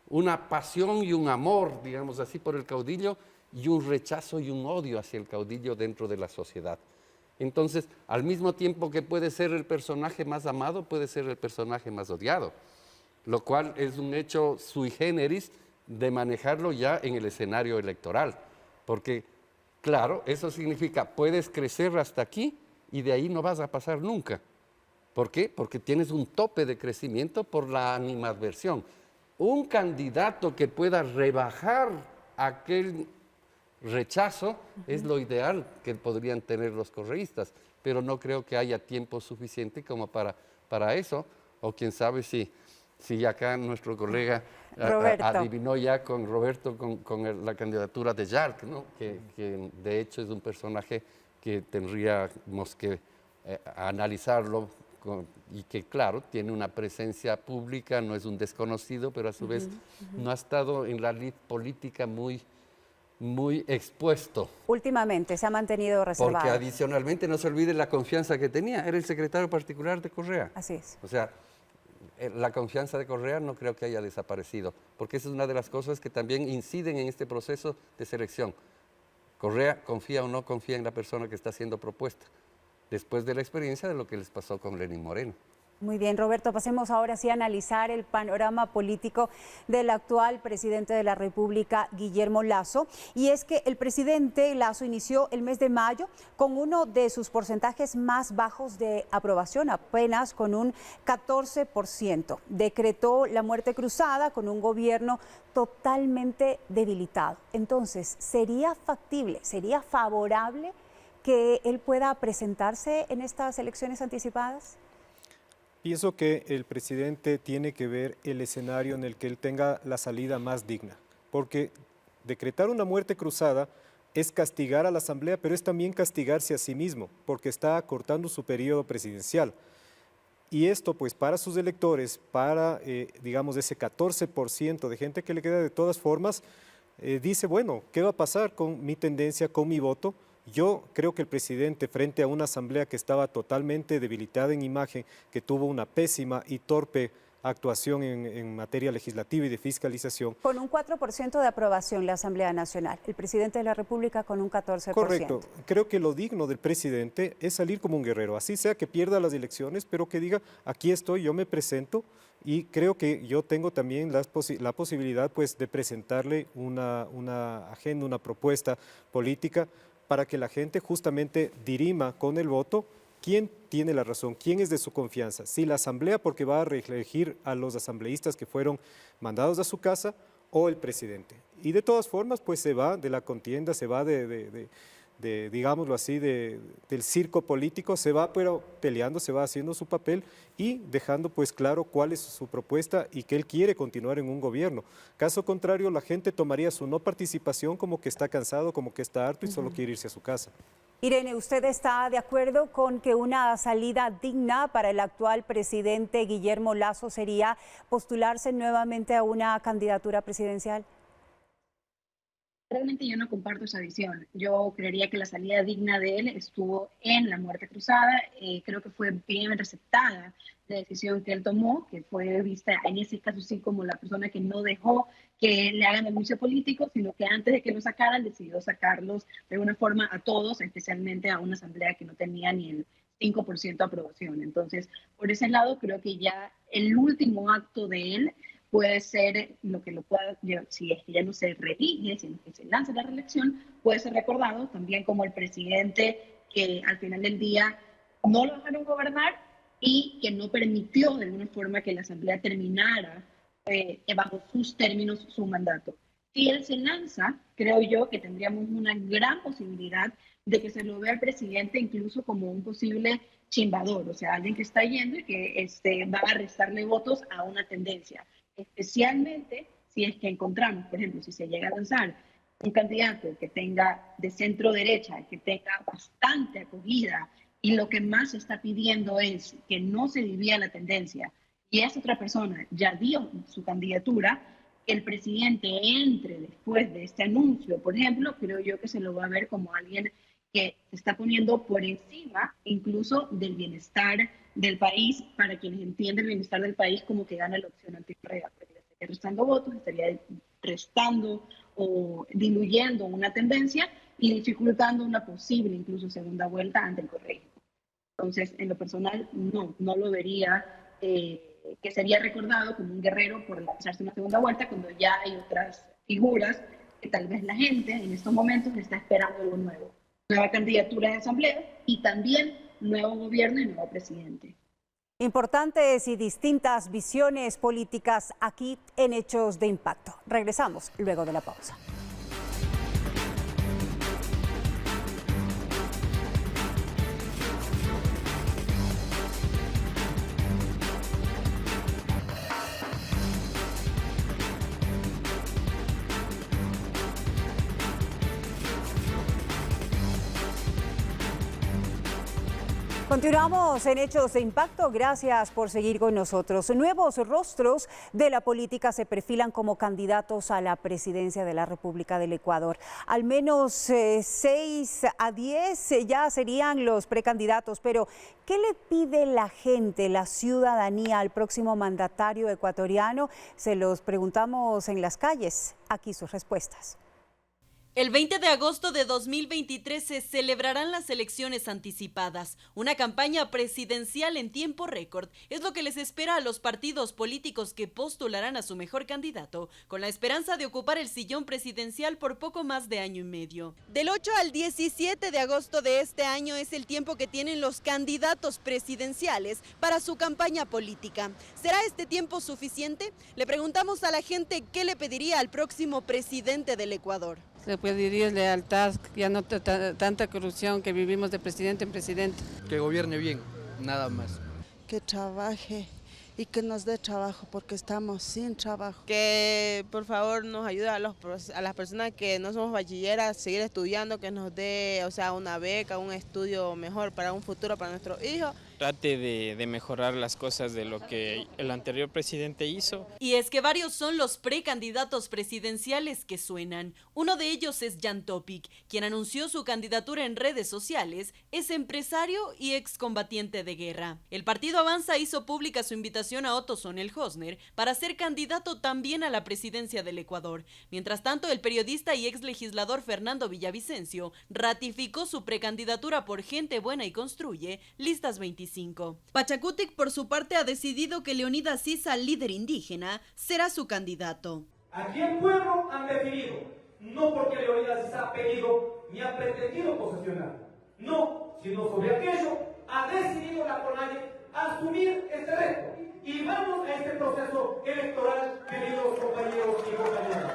Una pasión y un amor, digamos así, por el caudillo, y un rechazo y un odio hacia el caudillo dentro de la sociedad. Entonces, al mismo tiempo que puede ser el personaje más amado, puede ser el personaje más odiado, lo cual es un hecho sui generis de manejarlo ya en el escenario electoral. Porque, claro, eso significa, puedes crecer hasta aquí y de ahí no vas a pasar nunca. ¿Por qué? Porque tienes un tope de crecimiento por la animadversión. Un candidato que pueda rebajar aquel rechazo es lo ideal que podrían tener los correístas, pero no creo que haya tiempo suficiente como para eso, o quién sabe si acá nuestro colega adivinó ya con Roberto con la candidatura de Jalk, ¿no? que de hecho es un personaje que tendríamos que analizarlo y que, claro, tiene una presencia pública, no es un desconocido, pero a su vez no ha estado en la lid política muy expuesto. Últimamente se ha mantenido reservado. Porque adicionalmente no se olvide la confianza que tenía, era el secretario particular de Correa. Así es. O sea, la confianza de Correa no creo que haya desaparecido, porque esa es una de las cosas que también inciden en este proceso de selección. Correa confía o no confía en la persona que está siendo propuesta, después de la experiencia de lo que les pasó con Lenín Moreno. Muy bien, Roberto, pasemos ahora sí a analizar el panorama político del actual presidente de la República, Guillermo Lasso. Y es que el presidente Lasso inició el mes de mayo con uno de sus porcentajes más bajos de aprobación, apenas con un 14%. Decretó la muerte cruzada con un gobierno totalmente debilitado. Entonces, ¿sería factible, sería favorable que él pueda presentarse en estas elecciones anticipadas? Pienso que el presidente tiene que ver el escenario en el que él tenga la salida más digna, porque decretar una muerte cruzada es castigar a la Asamblea, pero es también castigarse a sí mismo, porque está acortando su periodo presidencial. Y esto, pues, para sus electores, para, digamos, ese 14% de gente que le queda de todas formas, dice, bueno, ¿qué va a pasar con mi tendencia, con mi voto? Yo creo que el presidente, frente a una asamblea que estaba totalmente debilitada en imagen, que tuvo una pésima y torpe actuación en materia legislativa y de fiscalización. Con un 4% de aprobación la Asamblea Nacional, el presidente de la República con un 14%. Correcto. Creo que lo digno del presidente es salir como un guerrero, así sea que pierda las elecciones, pero que diga, aquí estoy, yo me presento, y creo que yo tengo también la posibilidad, pues, de presentarle una agenda, una propuesta política para que la gente justamente dirima con el voto quién tiene la razón, quién es de su confianza. Si la asamblea, porque va a reelegir a los asambleístas que fueron mandados a su casa, o el presidente. Y de todas formas, pues se va de la contienda, se va digámoslo así, del circo político, se va pero peleando, se va haciendo su papel y dejando pues claro cuál es su propuesta y que él quiere continuar en un gobierno. Caso contrario, la gente tomaría su no participación como que está cansado, como que está harto y solo quiere irse a su casa. Irene, ¿usted está de acuerdo con que una salida digna para el actual presidente Guillermo Lasso sería postularse nuevamente a una candidatura presidencial? Realmente yo no comparto esa visión. Yo creería que la salida digna de él estuvo en la muerte cruzada. Creo que fue bien aceptada la decisión que él tomó, que fue vista en ese caso sí como la persona que no dejó que le hagan el juicio político, sino que antes de que lo sacaran decidió sacarlos de alguna forma a todos, especialmente a una asamblea que no tenía ni el 5% de aprobación. Entonces, por ese lado creo que ya el último acto de él puede ser lo que lo pueda, si es que ya no se reelige, si es que se lanza la reelección, puede ser recordado también como el presidente que al final del día no lo dejaron gobernar y que no permitió de alguna forma que la asamblea terminara bajo sus términos su mandato. Si él se lanza, creo yo que tendríamos una gran posibilidad de que se lo vea al presidente incluso como un posible chimbador, o sea, alguien que está yendo y que va a restarle votos a una tendencia. Especialmente si es que encontramos, por ejemplo, si se llega a lanzar un candidato que tenga de centro derecha, que tenga bastante acogida y lo que más se está pidiendo es que no se divida la tendencia y esa otra persona ya dio su candidatura, que el presidente entre después de este anuncio, por ejemplo, creo yo que se lo va a ver como alguien que se está poniendo por encima incluso del bienestar del país, para quienes entienden el bienestar del país como que gana la opción antirrea, porque estaría restando votos, estaría restando o diluyendo una tendencia y dificultando una posible incluso segunda vuelta ante el correísmo. Entonces, en lo personal, no lo vería que sería recordado como un guerrero por lanzarse una segunda vuelta cuando ya hay otras figuras que tal vez la gente en estos momentos está esperando algo nuevo. Nueva candidatura de asamblea y también nuevo gobierno y nuevo presidente. Importantes y distintas visiones políticas aquí en Hechos de Impacto. Regresamos luego de la pausa. Continuamos en Hechos de Impacto. Gracias por seguir con nosotros. Nuevos rostros de la política se perfilan como candidatos a la presidencia de la República del Ecuador. Al menos 6 a 10 ya serían los precandidatos, pero ¿qué le pide la gente, la ciudadanía al próximo mandatario ecuatoriano? Se los preguntamos en las calles. Aquí sus respuestas. El 20 de agosto de 2023 se celebrarán las elecciones anticipadas. Una campaña presidencial en tiempo récord es lo que les espera a los partidos políticos que postularán a su mejor candidato, con la esperanza de ocupar el sillón presidencial por poco más de año y medio. Del 8 al 17 de agosto de este año es el tiempo que tienen los candidatos presidenciales para su campaña política. ¿Será este tiempo suficiente? Le preguntamos a la gente qué le pediría al próximo presidente del Ecuador. Se pediría lealtad, ya no tanta corrupción que vivimos de presidente en presidente. Que gobierne bien, nada más. Que trabaje y que nos dé trabajo porque estamos sin trabajo. Que por favor nos ayude a las personas que no somos bachilleras a seguir estudiando, que nos dé una beca, un estudio mejor para un futuro para nuestros hijos. Trate de mejorar las cosas de lo que el anterior presidente hizo. Y es que varios son los precandidatos presidenciales que suenan. Uno de ellos es Jan Topic, quien anunció su candidatura en redes sociales. Es empresario y excombatiente de guerra. El Partido Avanza hizo pública su invitación a Otto Sonel Hosner para ser candidato también a la presidencia del Ecuador. Mientras tanto, el periodista y ex legislador Fernando Villavicencio ratificó su precandidatura por Gente Buena y Construye, listas 25. Pachacutic, por su parte, ha decidido que Leonidas Issa, líder indígena, será su candidato. Aquí el pueblo han definido, no porque Leonidas Issa ha pedido ni ha pretendido posesionar. No, sino sobre aquello ha decidido la CONAIE asumir este reto. Y vamos a este proceso electoral, queridos compañeros y compañeras.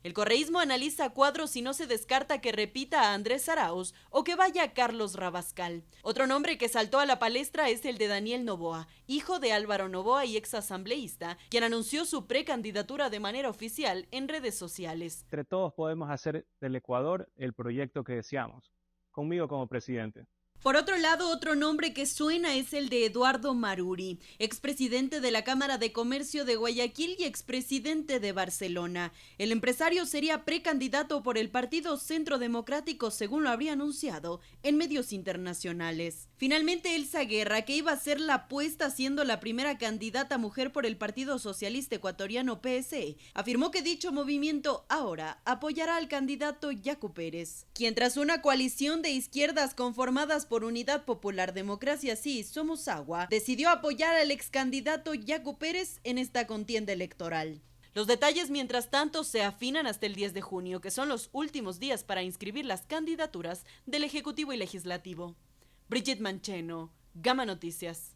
El correísmo analiza cuadros y no se descarta que repita a Andrés Arauz o que vaya Carlos Rabascal. Otro nombre que saltó a la palestra es el de Daniel Noboa, hijo de Álvaro Noboa y exasambleísta, quien anunció su precandidatura de manera oficial en redes sociales. Entre todos podemos hacer del Ecuador el proyecto que deseamos, conmigo como presidente. Por otro lado, otro nombre que suena es el de Eduardo Maruri, expresidente de la Cámara de Comercio de Guayaquil y expresidente de Barcelona. El empresario sería precandidato por el Partido Centro Democrático, según lo habría anunciado en medios internacionales. Finalmente, Elsa Guerra, que iba a ser la apuesta siendo la primera candidata mujer por el Partido Socialista Ecuatoriano PSE, afirmó que dicho movimiento ahora apoyará al candidato Yacu Pérez, quien tras una coalición de izquierdas conformadas por Unidad Popular, Democracia Sí, Somos Agua, decidió apoyar al ex candidato Yacu Pérez en esta contienda electoral. Los detalles, mientras tanto, se afinan hasta el 10 de junio, que son los últimos días para inscribir las candidaturas del Ejecutivo y Legislativo. Brigitte Mancheno, Gama Noticias.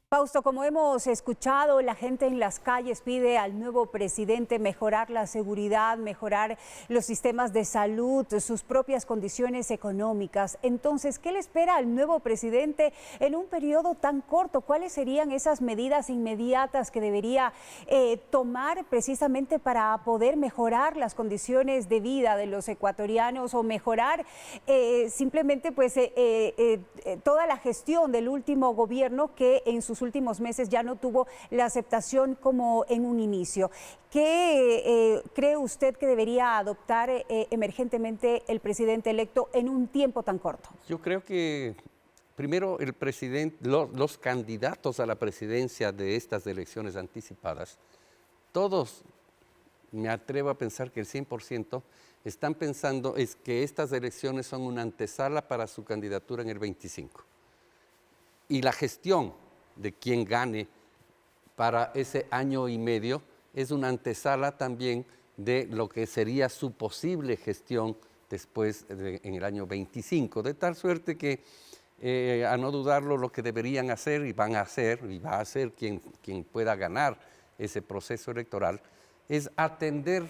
Fausto, como hemos escuchado, la gente en las calles pide al nuevo presidente mejorar la seguridad, mejorar los sistemas de salud, sus propias condiciones económicas. Entonces, ¿qué le espera al nuevo presidente en un periodo tan corto? ¿Cuáles serían esas medidas inmediatas que debería tomar precisamente para poder mejorar las condiciones de vida de los ecuatorianos o mejorar simplemente pues toda la gestión del último gobierno que en sus últimos meses ya no tuvo la aceptación como en un inicio? ¿Qué cree usted que debería adoptar emergentemente el presidente electo en un tiempo tan corto? Yo creo que primero el presidente, los candidatos a la presidencia de estas elecciones anticipadas, todos, me atrevo a pensar que el 100%, están pensando es que estas elecciones son una antesala para su candidatura en el 25. Y la gestión de quien gane para ese año y medio es una antesala también de lo que sería su posible gestión después en el año 25, de tal suerte que a no dudarlo lo que deberían hacer y van a hacer y va a hacer quien pueda ganar ese proceso electoral es atender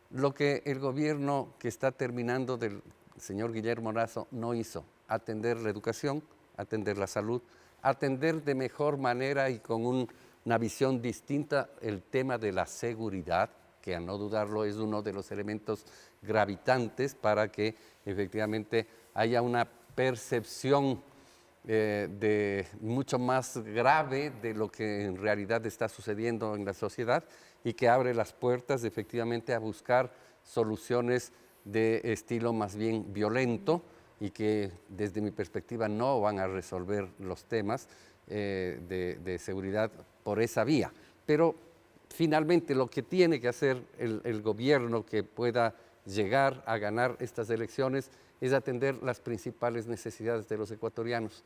lo que el gobierno que está terminando del señor Guillermo Lasso no hizo, atender la educación, atender la salud, atender de mejor manera y con una visión distinta el tema de la seguridad, que a no dudarlo es uno de los elementos gravitantes para que efectivamente haya una percepción de mucho más grave de lo que en realidad está sucediendo en la sociedad y que abre las puertas efectivamente a buscar soluciones de estilo más bien violento, y que desde mi perspectiva no van a resolver los temas de seguridad por esa vía. Pero finalmente lo que tiene que hacer el gobierno que pueda llegar a ganar estas elecciones es atender las principales necesidades de los ecuatorianos.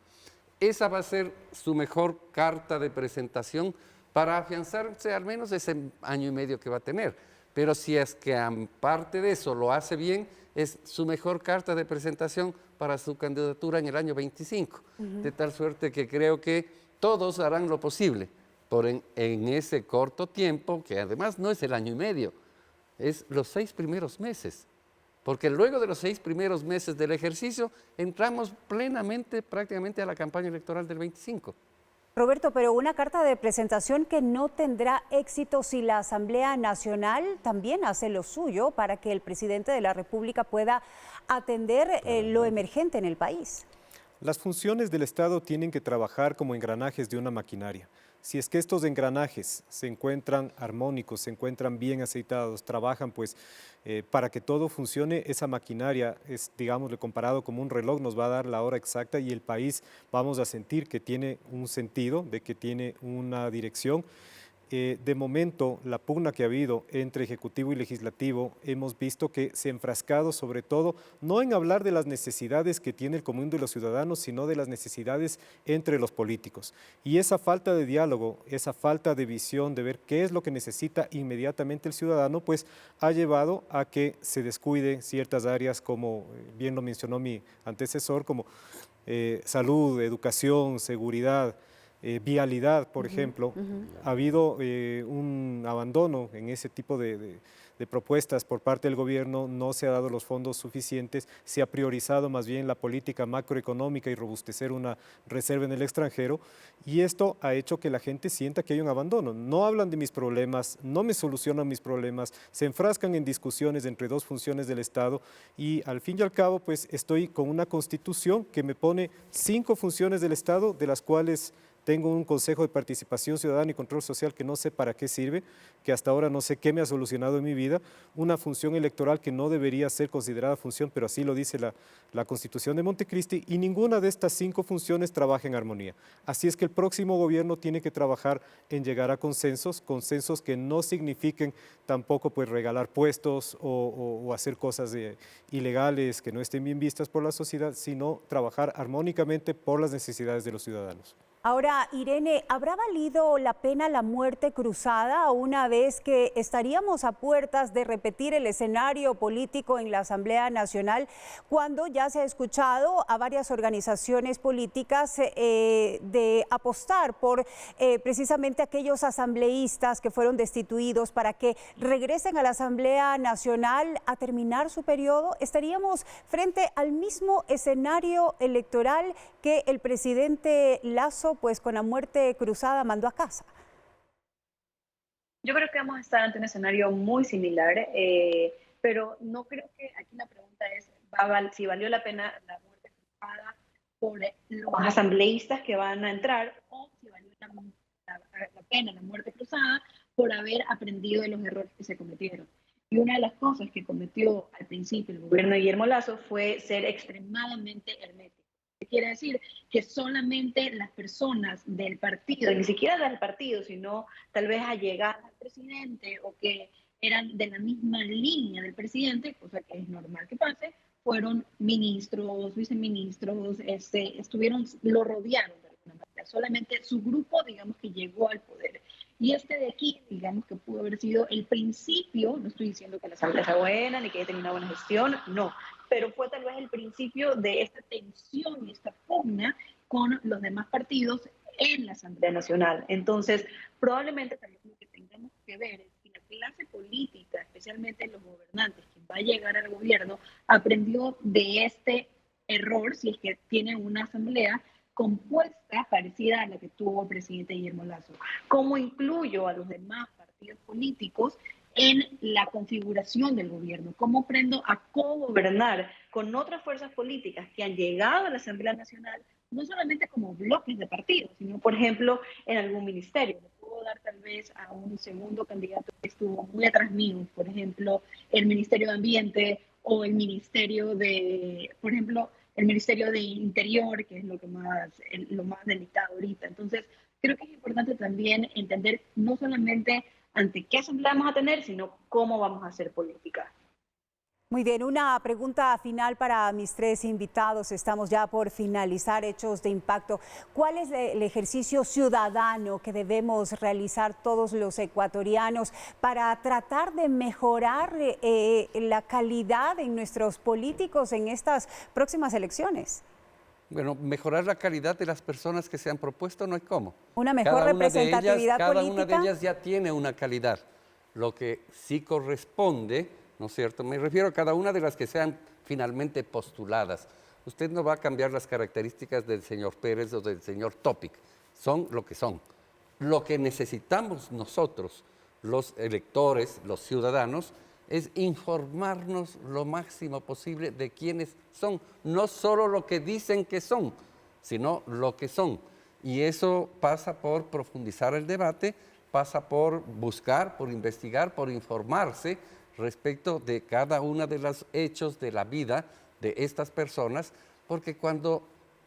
Esa va a ser su mejor carta de presentación para afianzarse al menos ese año y medio que va a tener. Pero si es que aparte de eso lo hace bien, es su mejor carta de presentación para su candidatura en el año 25. De tal suerte que creo que todos harán lo posible por en ese corto tiempo, que además no es el año y medio, es los 6 primeros meses. Porque luego de los 6 primeros meses del ejercicio, entramos plenamente prácticamente a la campaña electoral del 25. Roberto, pero una carta de presentación que no tendrá éxito si la Asamblea Nacional también hace lo suyo para que el presidente de la República pueda atender lo emergente en el país. Las funciones del Estado tienen que trabajar como engranajes de una maquinaria. Si es que estos engranajes se encuentran armónicos, se encuentran bien aceitados, trabajan pues para que todo funcione, esa maquinaria es, digámosle, comparado como un reloj, nos va a dar la hora exacta y el país vamos a sentir que tiene un sentido, de que tiene una dirección. De momento, la pugna que ha habido entre Ejecutivo y Legislativo, hemos visto que se ha enfrascado sobre todo, no en hablar de las necesidades que tiene el común de los ciudadanos, sino de las necesidades entre los políticos. Y esa falta de diálogo, esa falta de visión de ver qué es lo que necesita inmediatamente el ciudadano, pues ha llevado a que se descuide ciertas áreas como, bien lo mencionó mi antecesor, como salud, educación, seguridad, vialidad, por ejemplo. Ha habido un abandono en ese tipo de propuestas por parte del gobierno, no se ha dado los fondos suficientes, se ha priorizado más bien la política macroeconómica y robustecer una reserva en el extranjero, y esto ha hecho que la gente sienta que hay un abandono. No hablan de mis problemas, no me solucionan mis problemas, se enfrascan en discusiones entre dos funciones del Estado, y al fin y al cabo pues estoy con una constitución que me pone 5 funciones del Estado, de las cuales tengo un Consejo de Participación Ciudadana y Control Social que no sé para qué sirve, que hasta ahora no sé qué me ha solucionado en mi vida, una función electoral que no debería ser considerada función, pero así lo dice la Constitución de Montecristi, y ninguna de estas 5 funciones trabaja en armonía. Así es que el próximo gobierno tiene que trabajar en llegar a consensos que no signifiquen tampoco pues regalar puestos o hacer cosas ilegales que no estén bien vistas por la sociedad, sino trabajar armónicamente por las necesidades de los ciudadanos. Ahora, Irene, ¿habrá valido la pena la muerte cruzada una vez que estaríamos a puertas de repetir el escenario político en la Asamblea Nacional, cuando ya se ha escuchado a varias organizaciones políticas de apostar por precisamente aquellos asambleístas que fueron destituidos para que regresen a la Asamblea Nacional a terminar su periodo? ¿Estaríamos frente al mismo escenario electoral que el presidente Lasso, pues con la muerte cruzada, mandó a casa? Yo creo que vamos a estar ante un escenario muy similar, pero no creo que aquí la pregunta es si valió la pena la muerte cruzada por los asambleístas que van a entrar, o si valió la pena la muerte cruzada por haber aprendido de los errores que se cometieron. Y una de las cosas que cometió al principio el gobierno de Guillermo Lasso fue ser extremadamente hermético. Quiere decir que solamente las personas del partido, ni siquiera del partido, sino tal vez allegadas al presidente o que eran de la misma línea del presidente, cosa que es normal que pase, fueron ministros, viceministros, lo rodearon de alguna manera. Solamente su grupo, digamos, que llegó al poder. Y de aquí, digamos, que pudo haber sido el principio, no estoy diciendo que la asamblea sea buena ni que haya tenido una buena gestión, no, pero fue tal vez el principio de esta tensión y esta pugna con los demás partidos en la Asamblea Nacional. Entonces, probablemente también lo que tengamos que ver es si la clase política, especialmente los gobernantes, que va a llegar al gobierno, aprendió de este error, si es que tiene una asamblea compuesta parecida a la que tuvo el presidente Guillermo Lasso. ¿Cómo incluyo a los demás partidos políticos en la configuración del gobierno? ¿Cómo aprendo a co-gobernar con otras fuerzas políticas que han llegado a la Asamblea Nacional, no solamente como bloques de partidos, sino, por ejemplo, en algún ministerio? Le puedo dar tal vez a un segundo candidato que estuvo muy atrás mío, por ejemplo, el Ministerio de Ambiente o el Ministerio de, por ejemplo, el Ministerio de Interior, que es lo más delicado ahorita. Entonces, creo que es importante también entender no solamente ante qué asamblea vamos a tener, sino cómo vamos a hacer política. Muy bien, una pregunta final para mis 3 invitados. Estamos ya por finalizar Hechos de Impacto. ¿Cuál es el ejercicio ciudadano que debemos realizar todos los ecuatorianos para tratar de mejorar la calidad en nuestros políticos en estas próximas elecciones? Bueno, mejorar la calidad de las personas que se han propuesto no hay cómo. Una mejor representatividad política. Cada una de ellas ya tiene una calidad. Lo que sí corresponde, ¿no es cierto? Me refiero a cada una de las que sean finalmente postuladas. Usted no va a cambiar las características del señor Pérez o del señor Topic. Son lo que son. Lo que necesitamos nosotros, los electores, los ciudadanos, es informarnos lo máximo posible de quiénes son, no solo lo que dicen que son, sino lo que son. Y eso pasa por profundizar el debate, pasa por buscar, por investigar, por informarse respecto de cada uno de los hechos de la vida de estas personas, porque cuando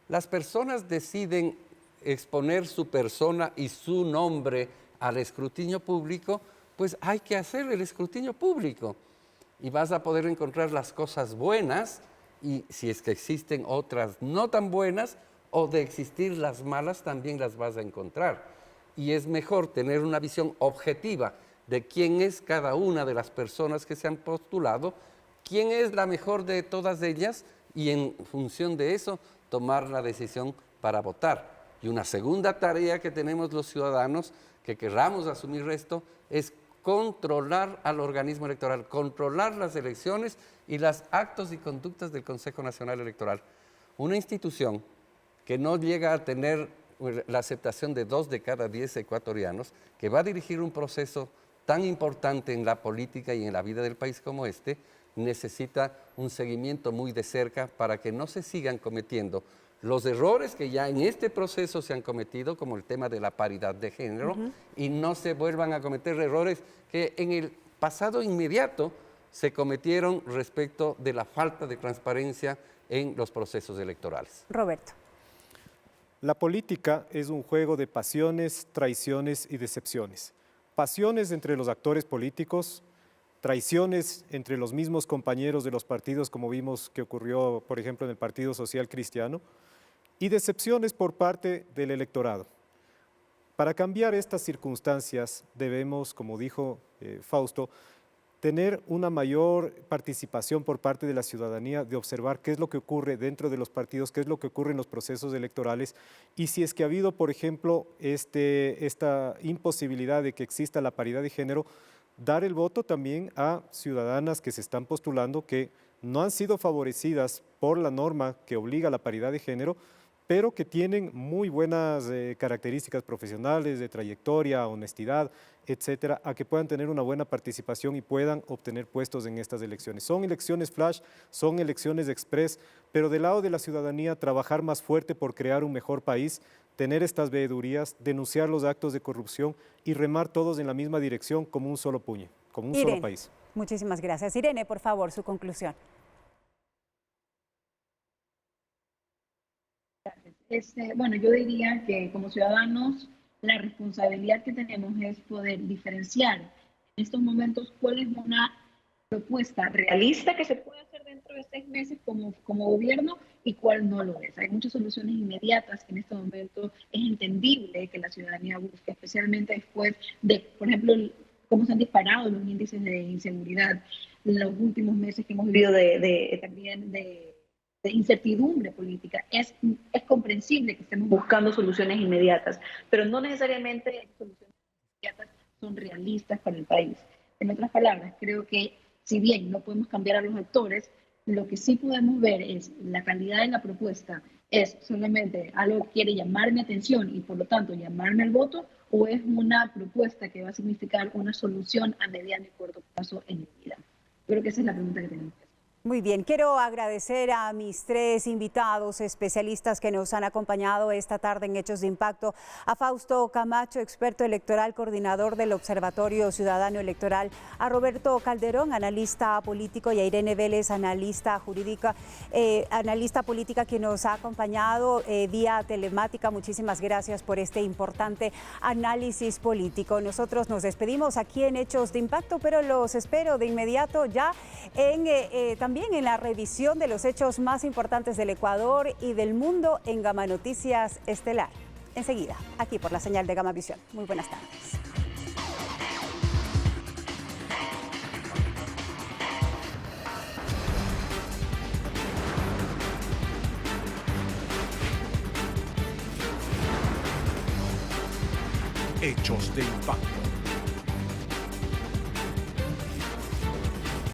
las personas deciden exponer su persona y su nombre al escrutinio público, pues hay que hacer el escrutinio público. Y vas a poder encontrar las cosas buenas, y si es que existen otras no tan buenas, o de existir las malas, también las vas a encontrar. Y es mejor tener una visión objetiva de quién es cada una de las personas que se han postulado, quién es la mejor de todas ellas, y en función de eso tomar la decisión para votar. Y una segunda tarea que tenemos los ciudadanos que querramos asumir esto es controlar al organismo electoral, controlar las elecciones y los actos y conductas del Consejo Nacional Electoral. Una institución que no llega a tener la aceptación de 2 de cada 10 ecuatorianos, que va a dirigir un proceso tan importante en la política y en la vida del país como este, necesita un seguimiento muy de cerca para que no se sigan cometiendo los errores que ya en este proceso se han cometido, como el tema de la paridad de género, y no se vuelvan a cometer errores que en el pasado inmediato se cometieron respecto de la falta de transparencia en los procesos electorales. Roberto. La política es un juego de pasiones, traiciones y decepciones. Pasiones entre los actores políticos, traiciones entre los mismos compañeros de los partidos, como vimos que ocurrió, por ejemplo, en el Partido Social Cristiano, y decepciones por parte del electorado. Para cambiar estas circunstancias debemos, como dijo Fausto, tener una mayor participación por parte de la ciudadanía, de observar qué es lo que ocurre dentro de los partidos, qué es lo que ocurre en los procesos electorales, y si es que ha habido, por ejemplo, esta imposibilidad de que exista la paridad de género, dar el voto también a ciudadanas que se están postulando que no han sido favorecidas por la norma que obliga a la paridad de género, pero que tienen muy buenas características profesionales, de trayectoria, honestidad, etcétera, a que puedan tener una buena participación y puedan obtener puestos en estas elecciones. Son elecciones flash, son elecciones express, pero del lado de la ciudadanía trabajar más fuerte por crear un mejor país, tener estas veedurías, denunciar los actos de corrupción y remar todos en la misma dirección como un solo puño, como un solo país. Muchísimas gracias. Irene, por favor, su conclusión. Bueno, yo diría que como ciudadanos la responsabilidad que tenemos es poder diferenciar en estos momentos cuál es una propuesta realista que se puede hacer dentro de 6 meses como gobierno y cuál no lo es. Hay muchas soluciones inmediatas que en este momento es entendible que la ciudadanía busque, especialmente después de, por ejemplo, cómo se han disparado los índices de inseguridad en los últimos meses que hemos vivido también de incertidumbre política. Es comprensible que estemos buscando soluciones inmediatas, pero no necesariamente las soluciones inmediatas son realistas para el país. En otras palabras, creo que si bien no podemos cambiar a los actores, lo que sí podemos ver es la calidad de la propuesta, es solamente algo que quiere llamar mi atención y por lo tanto llamarme al voto, o es una propuesta que va a significar una solución a mediano y corto plazo en mi vida. Creo que esa es la pregunta que tenemos que hacer. Muy bien, quiero agradecer a mis 3 invitados especialistas que nos han acompañado esta tarde en Hechos de Impacto, a Fausto Camacho, experto electoral, coordinador del Observatorio Ciudadano Electoral, a Roberto Calderón, analista político, y a Irene Vélez, analista política, que nos ha acompañado vía telemática. Muchísimas gracias por este importante análisis político. Nosotros nos despedimos aquí en Hechos de Impacto, pero los espero de inmediato ya también en la revisión de los hechos más importantes del Ecuador y del mundo en Gama Noticias Estelar. Enseguida, aquí por la señal de Gama Visión. Muy buenas tardes. Hechos de Impacto.